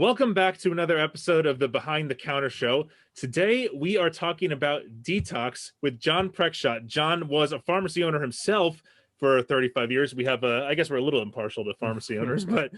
Welcome back to another episode of the Behind the Counter Show. Today, we are talking about detox with John Preckshot. John was a pharmacy owner himself for 35 years. We have, I guess we're a little impartial to pharmacy owners, but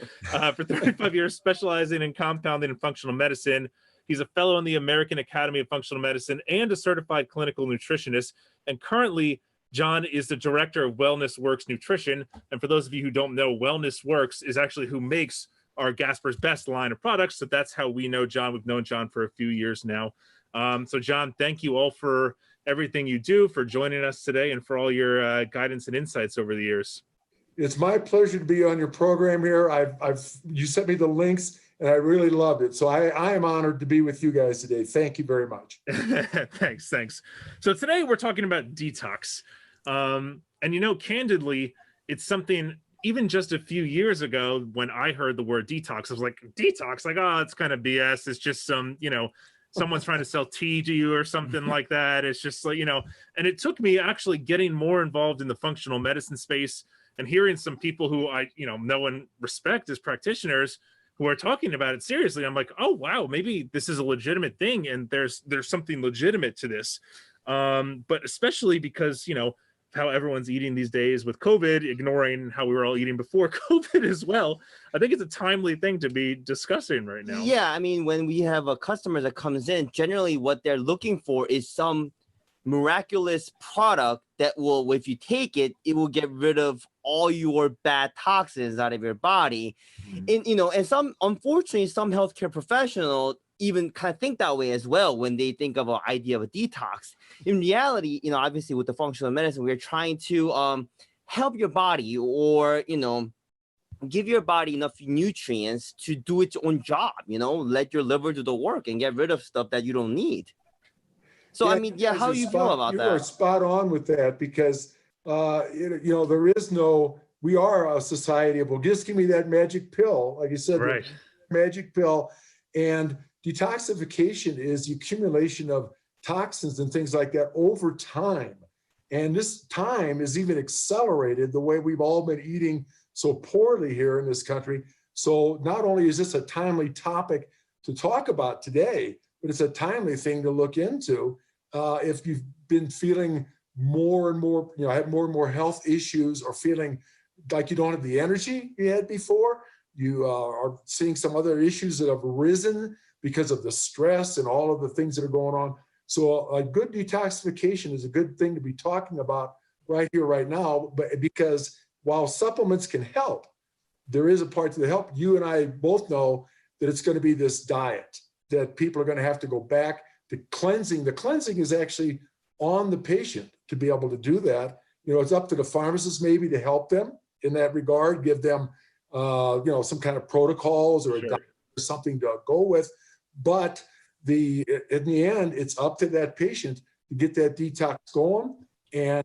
for 35 years, specializing in compounding and functional medicine. He's a fellow in the American Academy of Functional Medicine and a certified clinical nutritionist. And currently, John is the director of Wellness Works Nutrition. And for those of you who don't know, Wellness Works is actually who makes our Gasper's Best line of products. So that's how we know John. We've known John for a few years now. So John, thank you all for everything you do, for joining us today, and for all your guidance and insights over the years. It's my pleasure to be on your program here. You sent me the links and I really loved it. So I am honored to be with you guys today. Thank you very much. Thanks. So today we're talking about detox. And candidly, it's something, even just a few years ago, when I heard the word detox, I was like, detox, like, oh, it's kind of BS. It's just some, someone's trying to sell tea to you or something like that. It's just like, and it took me actually getting more involved in the functional medicine space and hearing some people who I, know and respect as practitioners who are talking about it seriously. I'm like, oh, wow, maybe this is a legitimate thing. And there's something legitimate to this. But especially because, how everyone's eating these days with COVID, ignoring how we were all eating before COVID as well. I think it's a timely thing to be discussing right now. Yeah, I mean, when we have a customer that comes in, generally what they're looking for is some miraculous product that will, if you take it, it will get rid of all your bad toxins out of your body. And unfortunately, some healthcare professional even kind of think that way as well when they think of an idea of a detox. In reality, obviously with the functional medicine, we're trying to help your body, or give your body enough nutrients to do its own job. Let your liver do the work and get rid of stuff that you don't need. So how do you feel about that? You are spot on with that, because there is no, we are a society of, well, just give me that magic pill, like you said, right? Magic pill. And detoxification is the accumulation of toxins and things like that over time. And this time is even accelerated the way we've all been eating so poorly here in this country. So not only is this a timely topic to talk about today, but it's a timely thing to look into. If you've been feeling more and more, have more and more health issues, or feeling like you don't have the energy you had before, you are seeing some other issues that have arisen because of the stress and all of the things that are going on. So a good detoxification is a good thing to be talking about right here, right now, but because while supplements can help, there is a part to the help. You and I both know that it's going to be this diet that people are going to have to go back to cleansing. The cleansing is actually on the patient to be able to do that. It's up to the pharmacist maybe to help them in that regard, give them some kind of protocols or Sure. something to go with. But in the end, it's up to that patient to get that detox going. And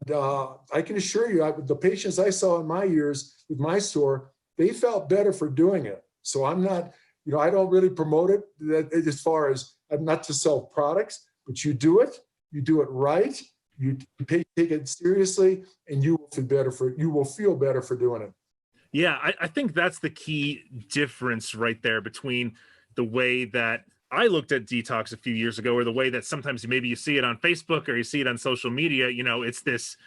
I can assure you, the patients I saw in my years with my store, they felt better for doing it. So I'm not, I don't really promote it as far as, I'm not to sell products, but you do it right, you take it seriously, and you will feel better for doing it. Yeah, I think that's the key difference right there between the way that I looked at detox a few years ago, or the way that sometimes maybe you see it on Facebook or you see it on social media. It's this,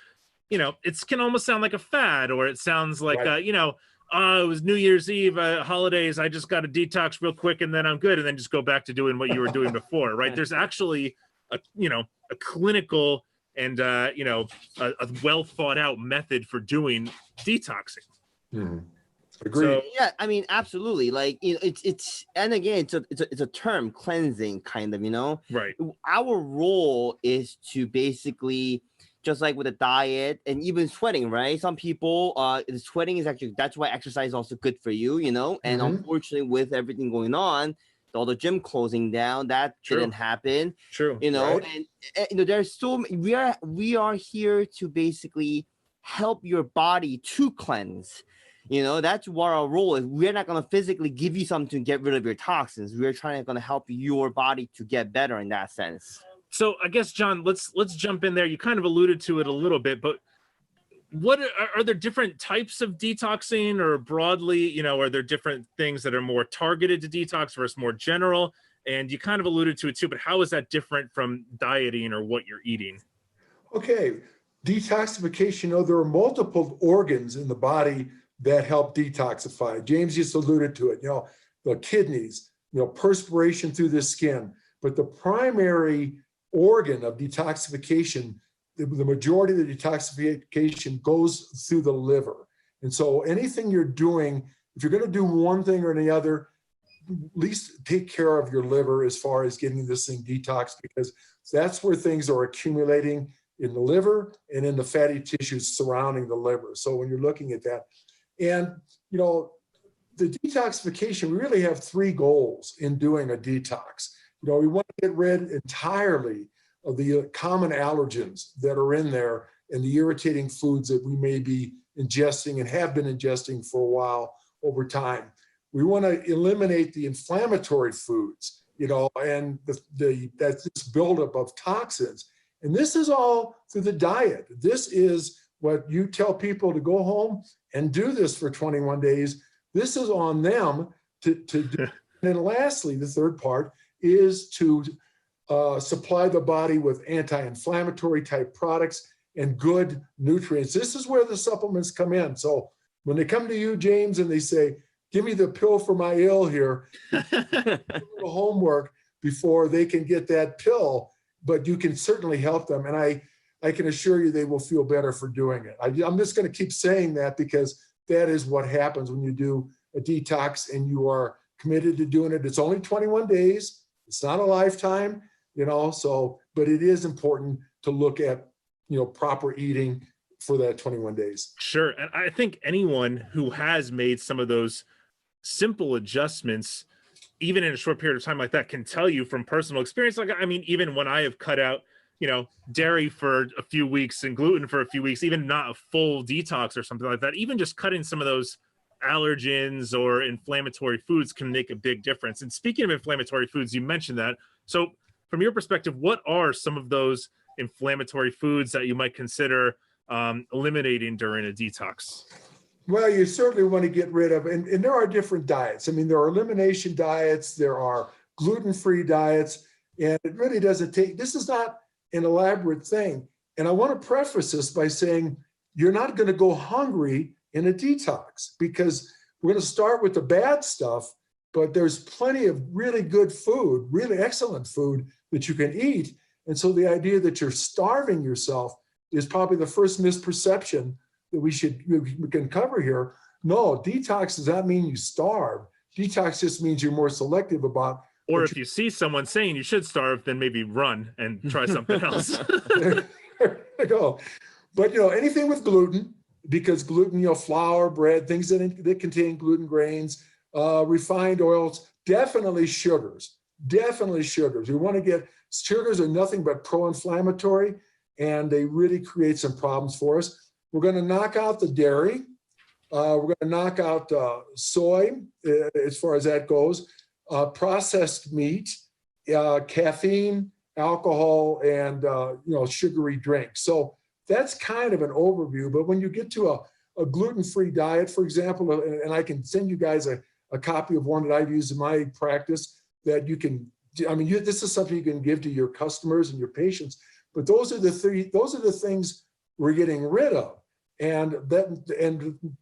it can almost sound like a fad, or it sounds like, right. Oh, it was New Year's Eve, holidays, I just got to detox real quick and then I'm good, and then just go back to doing what you were doing before, right? There's actually a clinical and a well thought out method for doing detoxing. Mm-hmm. Agreed. So, Yeah, I mean, absolutely. Like, it's and again, it's a term, cleansing, kind of, right. Our role is to basically, just like with a diet and even sweating, right? Some people, sweating is actually, that's why exercise is also good for you, and Mm-hmm. unfortunately with everything going on, all the gym closing down, that didn't happen. True. Right? And there's we are here to basically help your body to cleanse. That's what our role is. We're not going to physically give you something to get rid of your toxins. We're going to help your body to get better in that sense. So I guess, John, let's jump in there. You kind of alluded to it a little bit, but what are there different types of detoxing, or broadly, you know, are there different things that are more targeted to detox versus more general? And you kind of alluded to it too, but how is that different from dieting or what you're eating? Okay, detoxification, you know, there are multiple organs in the body that help detoxify. James just alluded to it, you know, the kidneys, you know, perspiration through the skin. But the primary organ of detoxification, the majority of the detoxification goes through the liver. And so anything you're doing, if you're going to do one thing or the other, at least take care of your liver as far as getting this thing detoxed, because that's where things are accumulating in the liver and in the fatty tissues surrounding the liver. So when you're looking at that, and you know, the detoxification, we really have three goals in doing a detox. You know, we want to get rid entirely of the common allergens that are in there and the irritating foods that we may be ingesting and have been ingesting for a while over time. We want to eliminate the inflammatory foods, you know, and that's this buildup of toxins. And this is all through the diet. This is what you tell people to go home and do this for 21 days. This is on them to do. And then lastly, the third part is to supply the body with anti-inflammatory type products and good nutrients. This is where the supplements come in. So when they come to you, James, and they say, give me the pill for my ill here, the homework before they can get that pill, but you can certainly help them. And I can assure you they will feel better for doing it. I'm just going to keep saying that because that is what happens when you do a detox and you are committed to doing it. It's only 21 days. It's not a lifetime, you know, so, but it is important to look at, you know, proper eating for that 21 days. Sure. And I think anyone who has made some of those simple adjustments, even in a short period of time like that, can tell you from personal experience. Like, I mean, even when I have cut out, you know, dairy for a few weeks and gluten for a few weeks, even not a full detox or something like that, even just cutting some of those allergens or inflammatory foods can make a big difference. And speaking of inflammatory foods, you mentioned that. So from your perspective, what are some of those inflammatory foods that you might consider eliminating during a detox? Well, you certainly want to get rid of, and there are different diets. I mean, there are elimination diets, there are gluten-free diets, and it really doesn't take, this is not an elaborate thing. And I want to preface this by saying, you're not going to go hungry in a detox, because we're going to start with the bad stuff, but there's plenty of really good food, really excellent food that you can eat. And so the idea that you're starving yourself is probably the first misperception that we can cover here. No, detox does not mean you starve. Detox just means you're more selective about. Or if you see someone saying you should starve, then maybe run and try something else. There you go. But, you know, anything with gluten, because gluten, you know, flour, bread, things that contain gluten grains, refined oils, definitely sugars, definitely sugars. We want to get, sugars are nothing but pro-inflammatory, and they really create some problems for us. We're going to knock out the dairy. We're going to knock out soy, as far as that goes, processed meat, caffeine, alcohol, and you know, sugary drinks. So that's kind of an overview. But when you get to a gluten-free diet, for example, and I can send you guys a copy of one that I've used in my practice that you can, I mean, this is something you can give to your customers and your patients. But those are the things we're getting rid of. And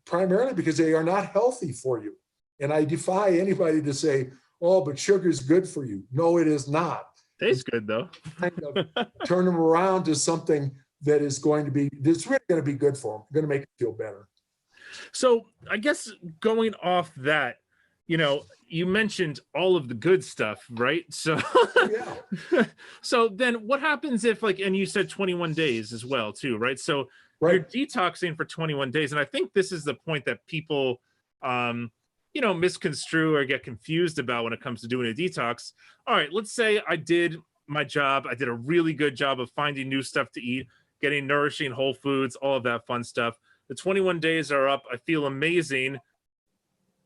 primarily because they are not healthy for you. And I defy anybody to say, oh, but sugar is good for you. No, it is not. Tastes good though. Kind of turn them around to something that is going to be, that's really going to be good for them, going to make them feel better. So I guess going off that, you know, you mentioned all of the good stuff, right? So, Yeah. So then what happens if, like, and you said 21 days as well too, right? So Right. you're detoxing for 21 days. And I think this is the point that people, you know, misconstrue or get confused about when it comes to doing a detox. All right, let's say I did my job. I did a really good job of finding new stuff to eat, getting nourishing whole foods, all of that fun stuff. The 21 days are up. I feel amazing.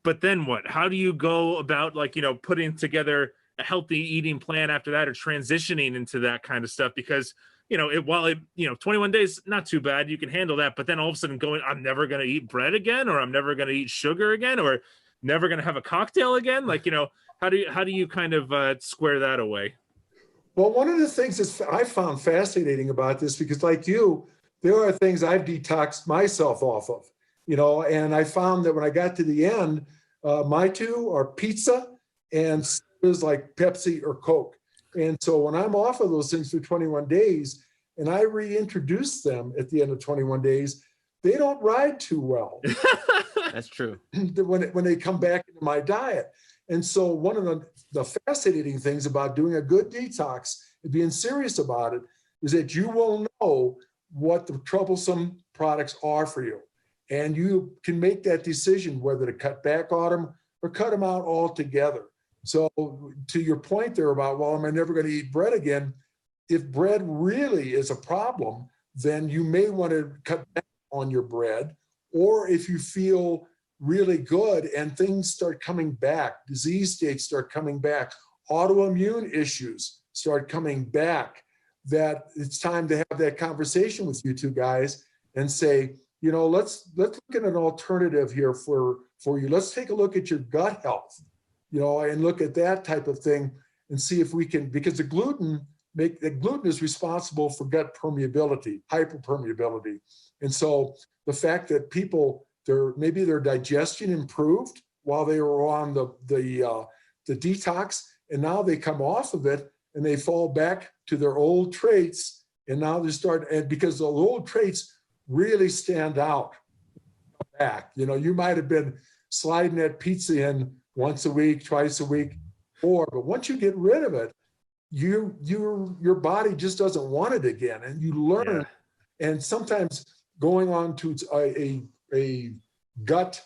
But then what? How do you go about, like, you know, putting together a healthy eating plan after that, or transitioning into that kind of stuff? Because while 21 days, not too bad, you can handle that. But then all of a sudden going, I'm never going to eat bread again, or I'm never going to eat sugar again, or never going to have a cocktail again. Like, how do you kind of square that away? Well, one of the things that I found fascinating about this, because like you, there are things I've detoxed myself off of, and I found that when I got to the end, my two are pizza and sodas like Pepsi or Coke. And so when I'm off of those things for 21 days and I reintroduce them at the end of 21 days, they don't ride too well. That's true. When they come back into my diet. And so one of the fascinating things about doing a good detox and being serious about it is that you will know what the troublesome products are for you. And you can make that decision whether to cut back on them or cut them out altogether. So to your point there about, well, am I never going to eat bread again? If bread really is a problem, then you may want to cut back on your bread. Or if you feel really good and things start coming back, disease states start coming back, autoimmune issues start coming back, that it's time to have that conversation with you two guys and say, let's look at an alternative here for you. Let's take a look at your gut health, and look at that type of thing and see if we can, because the gluten is responsible for gut permeability, hyperpermeability. And so the fact that people, maybe their digestion improved while they were on the detox, and now they come off of it and they fall back to their old traits, and now and because the old traits really stand out back. You might have been sliding that pizza in once a week, twice a week, but once you get rid of it, your body just doesn't want it again, and you learn. Yeah. And sometimes going on to a gut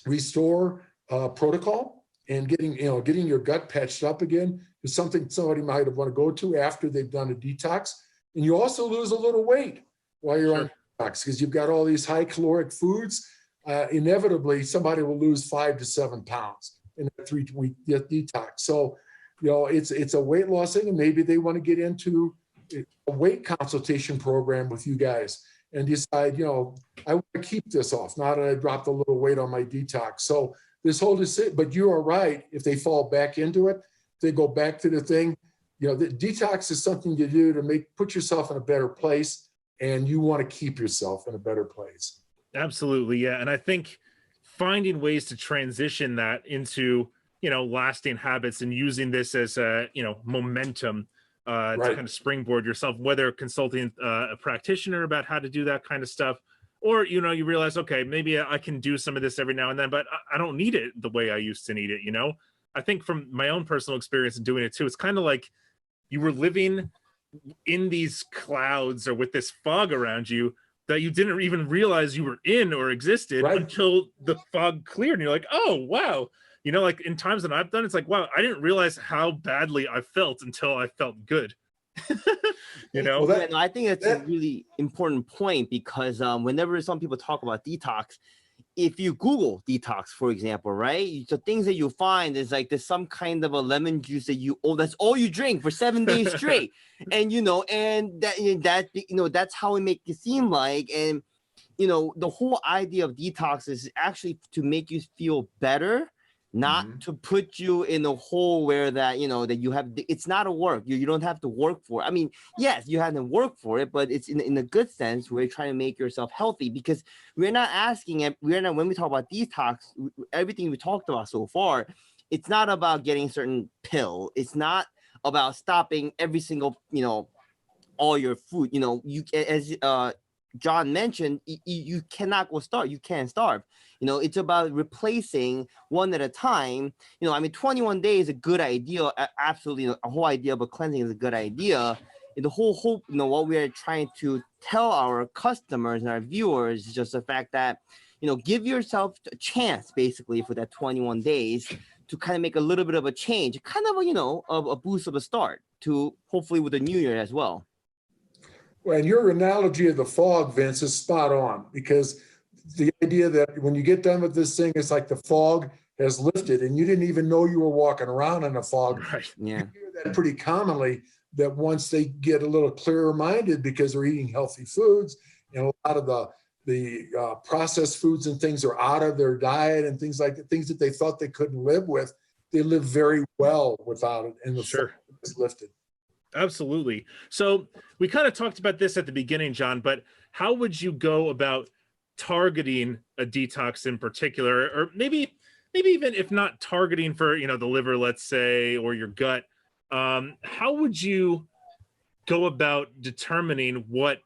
restore protocol and getting your gut patched up again is something somebody might have want to go to after they've done a detox. And you also lose a little weight while you're on detox, because you've got all these high caloric foods. Inevitably, somebody will lose 5 to 7 pounds in a 3-week detox. So, it's a weight loss thing, and maybe they want to get into a weight consultation program with you guys and decide, I want to keep this off. Now that I dropped a little weight on my detox. So this whole decision, but you are right. If they fall back into it, they go back to the thing. The detox is something you do to put yourself in a better place, and you want to keep yourself in a better place. Absolutely, yeah. And I think finding ways to transition that into lasting habits and using this as a momentum to kind of springboard yourself, whether consulting a practitioner about how to do that kind of stuff, or you realize, okay, maybe I can do some of this every now and then, but I don't need it the way I used to need it. I think from my own personal experience in doing it too, it's kind of like you were living in these clouds or with this fog around you that you didn't even realize you were in or existed until the fog cleared, and you're like, oh wow. Like in times that I've done, it's like, wow, I didn't realize how badly I felt until I felt good. I think that's a really important point, because whenever some people talk about detox, if you Google detox, for example, right, the things that you find is like there's some kind of a lemon juice that that's all you drink for 7 days straight, and that's how it makes it seem like. And the whole idea of detox is actually to make you feel better, not to put you in a hole where that you have. It's not a work. You don't have to work for it. I mean, yes, you have to work for it, but it's in a good sense. We're trying to make yourself healthy, because we're not when we talk about detox, everything we talked about so far, it's not about getting a certain pill. It's not about stopping every single all your food. You, as John mentioned, you cannot go starve. You can't starve. It's about replacing one at a time. 21 days is a good idea. Absolutely, a whole idea about cleansing is a good idea. And the whole hope, what we are trying to tell our customers and our viewers is just the fact that, give yourself a chance, basically, for that 21 days to kind of make a little bit of a change, kind of a boost of a start to hopefully with the new year as well. Well, and your analogy of the fog, Vince, is spot on, because the idea that when you get done with this thing, it's like the fog has lifted and you didn't even know you were walking around in a fog. Right. Yeah. You hear that pretty commonly that once they get a little clearer minded because they're eating healthy foods, and a lot of the processed foods and things are out of their diet and things like that, things that they thought they couldn't live with, they live very well without it, and the Sure. is lifted. Absolutely. So we kind of talked about this at the beginning, John, but how would you go about targeting a detox in particular, or maybe even if not targeting for, the liver, let's say, or your gut, how would you go about determining what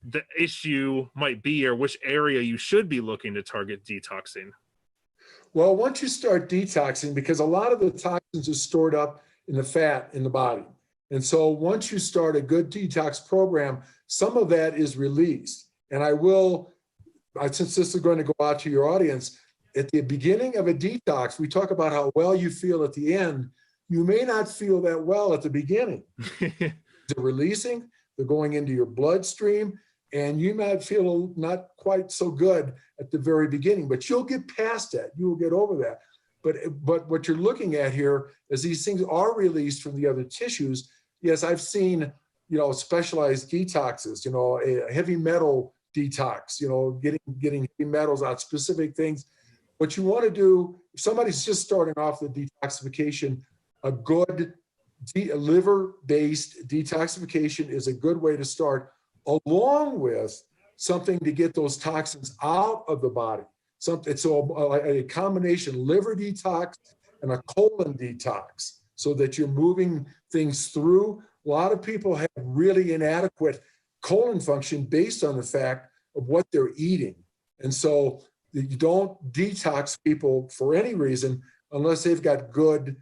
the issue might be or which area you should be looking to target detoxing? Well, once you start detoxing, because a lot of the toxins are stored up in the fat in the body. And so once you start a good detox program, some of that is released. And since this is going to go out to your audience, at the beginning of a detox, we talk about how well you feel at the end. You may not feel that well at the beginning. They're releasing, they're going into your bloodstream, and you might feel not quite so good at the very beginning, but you'll get past that. You will get over that. But what you're looking at here is these things are released from the other tissues. Yes, I've seen, specialized detoxes, a heavy metal detox, getting heavy metals out, specific things. What you want to do, if somebody's just starting off the detoxification, a good liver-based detoxification is a good way to start, along with something to get those toxins out of the body. So a combination liver detox and a colon detox, so that you're moving things through. A lot of people have really inadequate colon function based on the fact of what they're eating. And so you don't detox people for any reason unless they've got good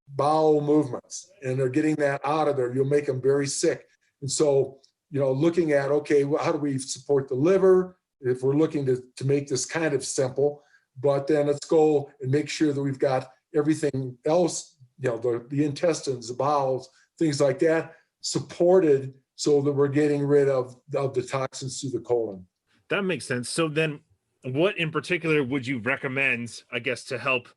bowel movements and they're getting that out of there. You'll make them very sick. And so, looking at, okay, well, how do we support the liver? If we're looking to make this kind of simple, but then let's go and make sure that we've got everything else, the intestines, the bowels, things like that, supported so that we're getting rid of the toxins through the colon. That makes sense. So then what in particular would you recommend, I guess, to help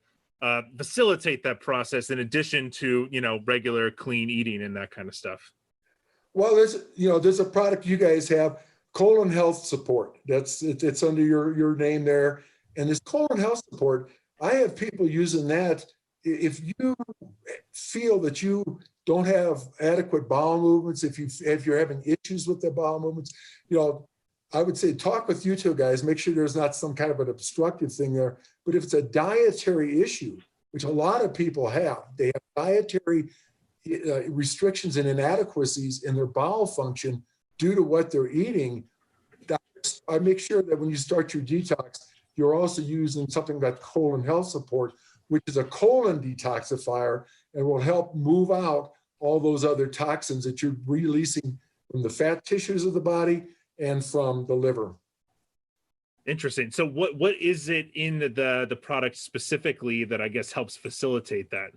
facilitate that process in addition to, regular clean eating and that kind of stuff? Well, there's a product you guys have, Colon Health Support. It's under your name there. And this Colon Health Support, I have people using that. If you feel that you don't have adequate bowel movements, if you're having issues with the bowel movements, I would say talk with you two guys, make sure there's not some kind of an obstructive thing there. But if it's a dietary issue, which a lot of people have, they have dietary restrictions and inadequacies in their bowel function due to what they're eating, I make sure that when you start your detox, you're also using something like Colon Health Support, which is a colon detoxifier and will help move out all those other toxins that you're releasing from the fat tissues of the body and from the liver. Interesting. So what is it in the product specifically that I guess helps facilitate that?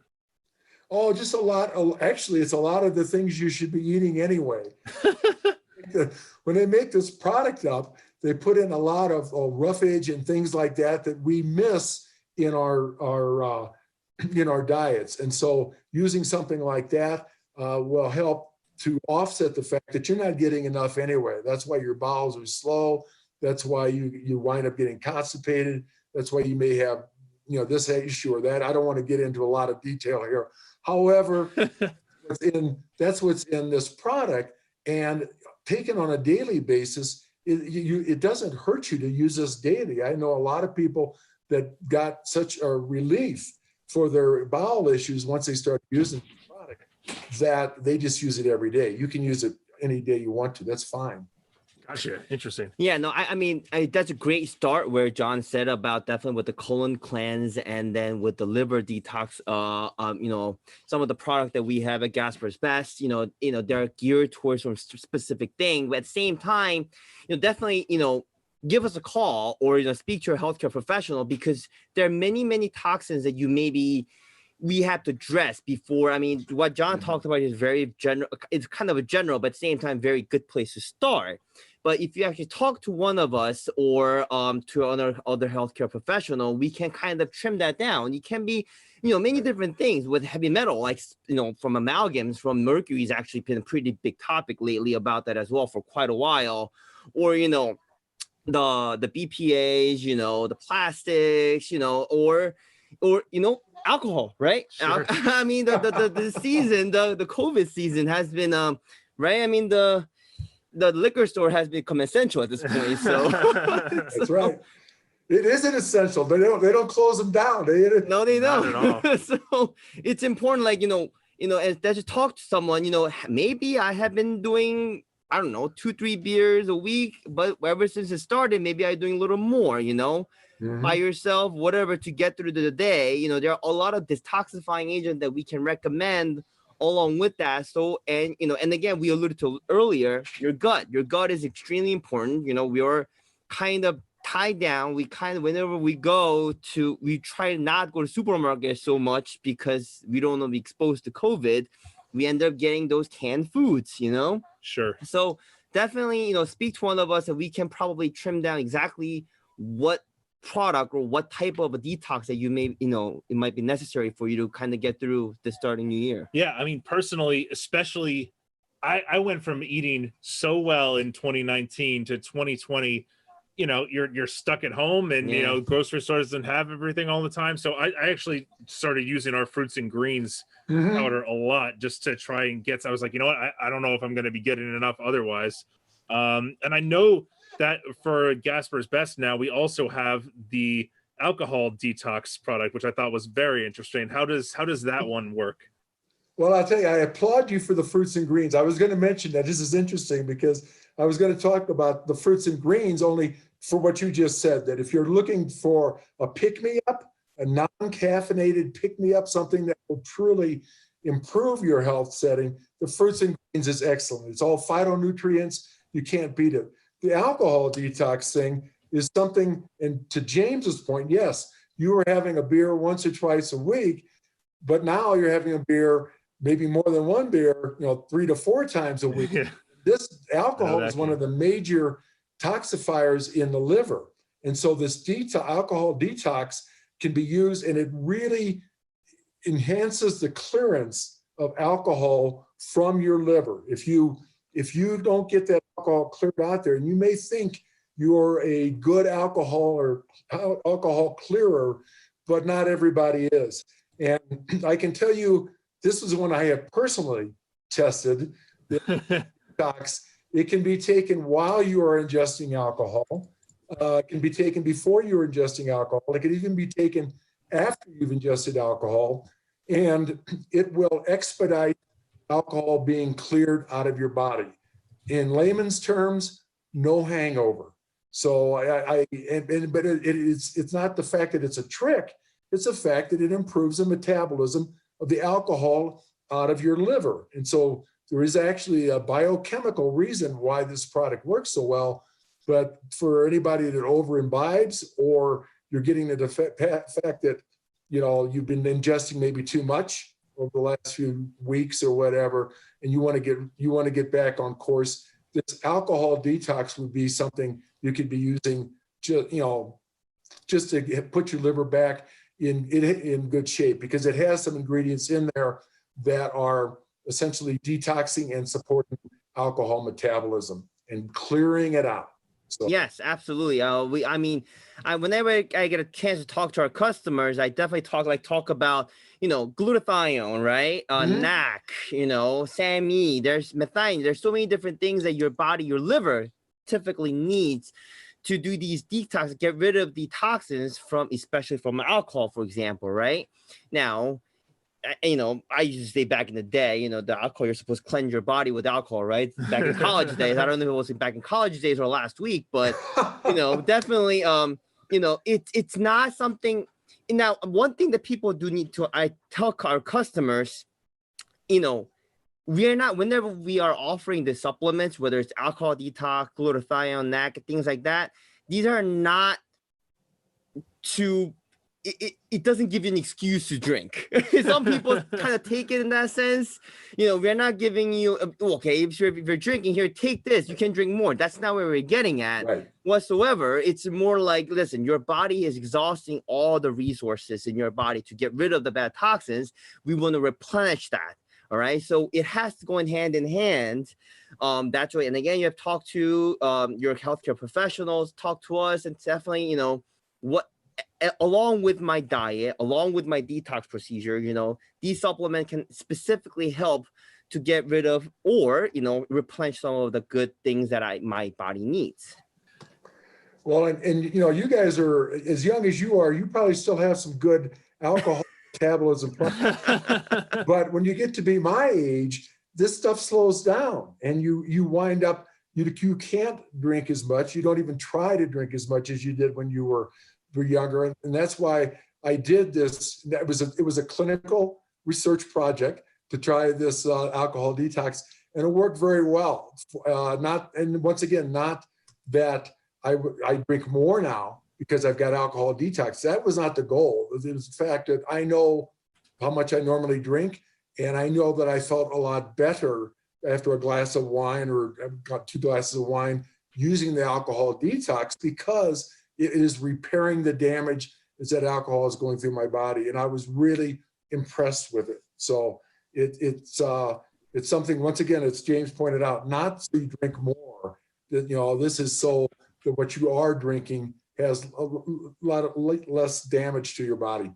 Oh, just a lot. Actually, it's a lot of the things you should be eating anyway. When they make this product up, they put in a lot of roughage and things like that we miss in our diets. And so using something like that will help to offset the fact that you're not getting enough anyway. That's why your bowels are slow. That's why you wind up getting constipated. That's why you may have, this issue or that. I don't want to get into a lot of detail here. However, that's what's in this product, and taken on a daily basis, it doesn't hurt you to use this daily. I know a lot of people that got such a relief for their bowel issues once they start using the product that they just use it every day. You can use it any day you want to. That's fine. Gotcha. Interesting. Yeah, no, I mean, that's a great start where John said about definitely with the colon cleanse and then with the liver detox, some of the product that we have at Gasper's Best, they're geared towards some specific thing. But at the same time, definitely, give us a call or, speak to your healthcare professional, because there are many, many toxins that we have to address before. I mean, what John talked about is very general. It's kind of a general, but at the same time, very good place to start. But if you actually talk to one of us or to another healthcare professional, we can kind of trim that down. It can be many different things with heavy metal, like, from amalgams, from mercury has actually been a pretty big topic lately about that as well for quite a while. Or, the BPAs, the plastics, or alcohol, right? Sure. I mean, the season, the COVID season has been, right? I mean, the liquor store has become essential at this point. So That's right. It isn't essential. They don't close them down. no, they Not don't. at all. So it's important, like, as that you talk to someone, maybe I have been doing, I don't know, 2-3 beers a week, but ever since it started, maybe I'm doing a little more, by yourself, whatever, to get through the day. There are a lot of detoxifying agents that we can recommend along with that. So, and again, we alluded to earlier, your gut is extremely important. We are kind of tied down. Whenever we try to not go to supermarkets so much because we don't want to be exposed to COVID. We end up getting those canned foods, Sure. So definitely, speak to one of us, and we can probably trim down exactly what product or what type of a detox that you may, it might be necessary for you to kind of get through the starting new year. Yeah, I mean, personally, especially, I went from eating so well in 2019 to 2020. You're stuck at home, and grocery stores doesn't have everything all the time. So I actually started using our fruits and greens powder a lot just to try and get. I was like, I don't know if I'm going to be getting enough otherwise. And I know that for Gasper's Best now, we also have the alcohol detox product, which I thought was very interesting. How does that one work? Well, I'll tell you, I applaud you for the fruits and greens. I was going to mention that this is interesting because I was going to talk about the fruits and greens only for what you just said, that if you're looking for a pick-me-up, a non-caffeinated pick-me-up, something that will truly improve your health setting, the fruits and greens is excellent. It's all phytonutrients. You can't beat it. The alcohol detox thing is something, and to James's point, yes, you were having a beer once or twice a week, but now you're having a beer, maybe more than one beer, 3 to 4 times a week. Yeah. This alcohol is one of the major toxifiers in the liver. And so this alcohol detox can be used, and it really enhances the clearance of alcohol from your liver. If you don't get that alcohol cleared out there, and you may think you're a good alcohol or alcohol clearer, but not everybody is. And I can tell you, this is one I have personally tested. The detox. It can be taken while you are ingesting alcohol. It can be taken before you're ingesting alcohol. It can even be taken after you've ingested alcohol, and it will expedite alcohol being cleared out of your body. In layman's terms, no hangover. So it's not the fact that it's a trick. It's the fact that it improves the metabolism of the alcohol out of your liver. And so there is actually a biochemical reason why this product works so well. But for anybody that over imbibes, or you're getting the fact that, you've been ingesting maybe too much over the last few weeks or whatever, and you want to get back on course, this alcohol detox would be something you could be using just to put your liver back in good shape, because it has some ingredients in there that are essentially detoxing and supporting alcohol metabolism and clearing it out. So. Yes, absolutely. Whenever I get a chance to talk to our customers, I definitely talk about, glutathione, right? NAC, SAMe, there's methionine. There's so many different things that your body, your liver typically needs to do these detox, get rid of the toxins especially from alcohol, for example, right? Now, I used to say back in the day, the alcohol, you're supposed to cleanse your body with alcohol, right? Back in college days. I don't know if it was back in college days or last week, but, definitely, it's not something. Now, one thing that people do need to, I tell our customers, we are not, whenever we are offering the supplements, whether it's alcohol detox, glutathione, NAC, things like that, these are not to it doesn't give you an excuse to drink. Some people kind of take it in that sense. We're not giving you, okay, if you're drinking here, take this, you can drink more. That's not where we're getting at whatsoever. It's more like, listen, your body is exhausting all the resources in your body to get rid of the bad toxins. We want to replenish that. All right. So it has to go in hand. That's right. And again, you have to talk to your healthcare professionals, talk to us, and definitely, along with my diet, along with my detox procedure, these supplements can specifically help to get rid of or, replenish some of the good things that my body needs. Well, and you guys are as young as you are, you probably still have some good alcohol metabolism. But when you get to be my age, this stuff slows down and you wind up, you can't drink as much. You don't even try to drink as much as you did when you were younger. And that's why I did this. It was a clinical research project to try this alcohol detox, and it worked very well. Not that I drink more now because I've got alcohol detox. That was not the goal. It was the fact that I know how much I normally drink, and I know that I felt a lot better after a glass of wine or I've got 2 glasses of wine using the alcohol detox, because it is repairing the damage that alcohol is going through my body. And I was really impressed with it. So it's something, once again, as James pointed out, not so you drink more, that, this is so that what you are drinking has a lot less damage to your body.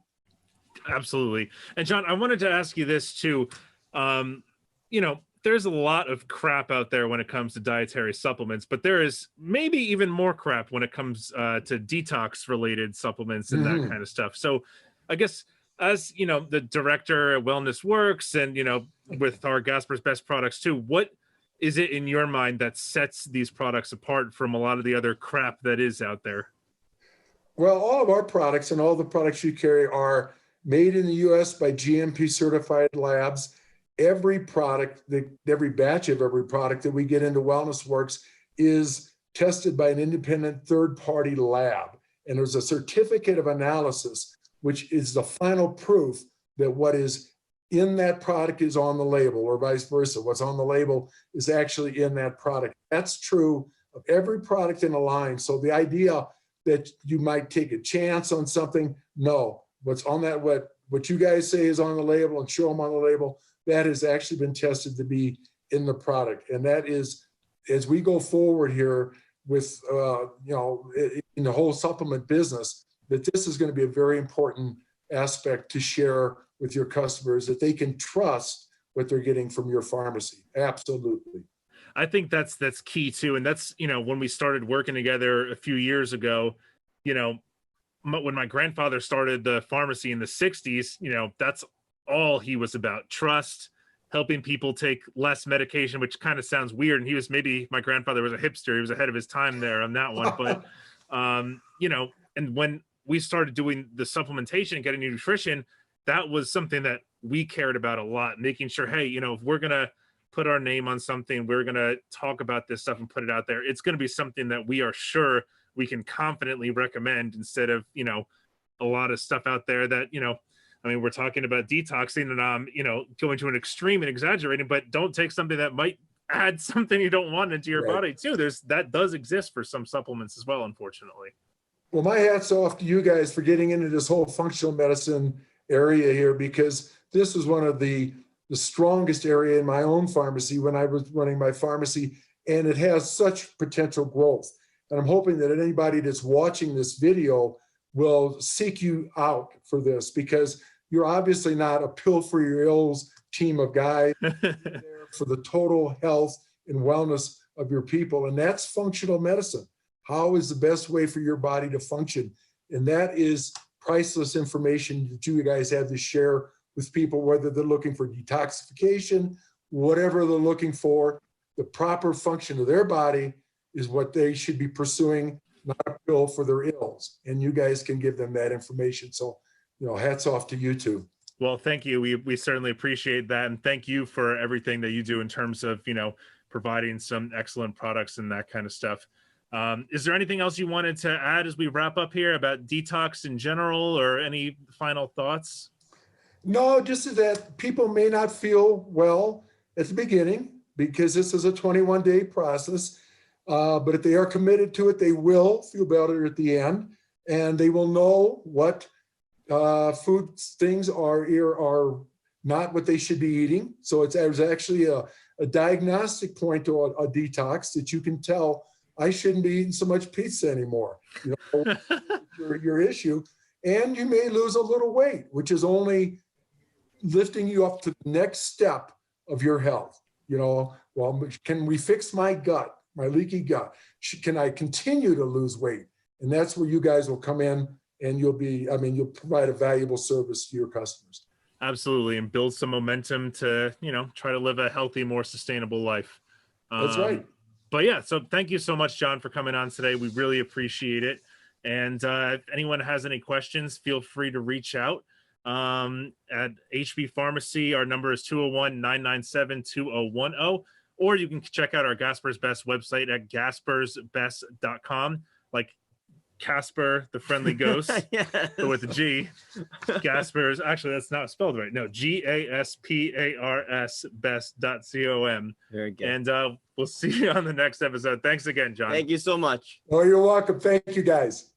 Absolutely. And John, I wanted to ask you this too. There's a lot of crap out there when it comes to dietary supplements, but there is maybe even more crap when it comes to detox related supplements and that kind of stuff. So I guess as, the director at Wellness Works and, with our Gasper's Best products too, what is it in your mind that sets these products apart from a lot of the other crap that is out there? Well, all of our products and all the products you carry are made in the US by GMP certified labs. Every product, every batch of every product that we get into Wellness Works is tested by an independent third-party lab. And there's a certificate of analysis, which is the final proof that what is in that product is on the label, or vice versa. What's on the label is actually in that product. That's true of every product in the line. So the idea that you might take a chance on something, no. What's on that, what you guys say is on the label and show them on the label, that has actually been tested to be in the product. And that is, as we go forward here with, in the whole supplement business, that this is going to be a very important aspect to share with your customers, that they can trust what they're getting from your pharmacy. Absolutely. I think that's key too. And that's, when we started working together a few years ago, when my grandfather started the pharmacy in the 60s, that's all he was about: trust, helping people take less medication, which kind of sounds weird. And my grandfather was a hipster. He was ahead of his time there on that one. But, and when we started doing the supplementation and getting nutrition, that was something that we cared about a lot, making sure, hey, if we're going to put our name on something, we're going to talk about this stuff and put it out there, it's going to be something that we are sure we can confidently recommend, instead of, a lot of stuff out there that, we're talking about detoxing and, going to an extreme and exaggerating, but don't take something that might add something you don't want into your body too. That does exist for some supplements as well, unfortunately. Well, my hat's off to you guys for getting into this whole functional medicine area here, because this was one of the strongest area in my own pharmacy when I was running my pharmacy, and it has such potential growth. And I'm hoping that anybody that's watching this video will seek you out for this, because you're obviously not a pill for your ills team of guys. You're there for the total health and wellness of your people. And that's functional medicine. How is the best way for your body to function? And that is priceless information that you guys have to share with people, whether they're looking for detoxification, whatever they're looking for. The proper function of their body is what they should be pursuing, not a pill for their ills. And you guys can give them that information. So, hats off to you two. Well, thank you. We certainly appreciate that. And thank you for everything that you do in terms of, providing some excellent products and that kind of stuff. Is there anything else you wanted to add as we wrap up here about detox in general, or any final thoughts? No, just that people may not feel well at the beginning because this is a 21-day process. But if they are committed to it, they will feel better at the end, and they will know what food things are not what they should be eating. So there's actually a diagnostic point to a detox that you can tell, I shouldn't be eating so much pizza anymore. You know, your issue. And you may lose a little weight, which is only lifting you up to the next step of your health. You know, well, can we fix my gut, my leaky gut? Can I continue to lose weight? And that's where you guys will come in, and you'll provide a valuable service to your customers. Absolutely. And build some momentum to, try to live a healthy, more sustainable life. That's right. But yeah, so thank you so much, John, for coming on today. We really appreciate it. And if anyone has any questions, feel free to reach out. At HB Pharmacy, our number is 201-997-2010, or you can check out our Gasper's Best website at gaspersbest.com, like Casper the Friendly Ghost, Yeah. but with a G. Gasper's, actually that's not spelled right. No, GASPARS best.com. Very good. And we'll see you on the next episode. Thanks again, John. Thank you so much. Oh, you're welcome. Thank you, guys.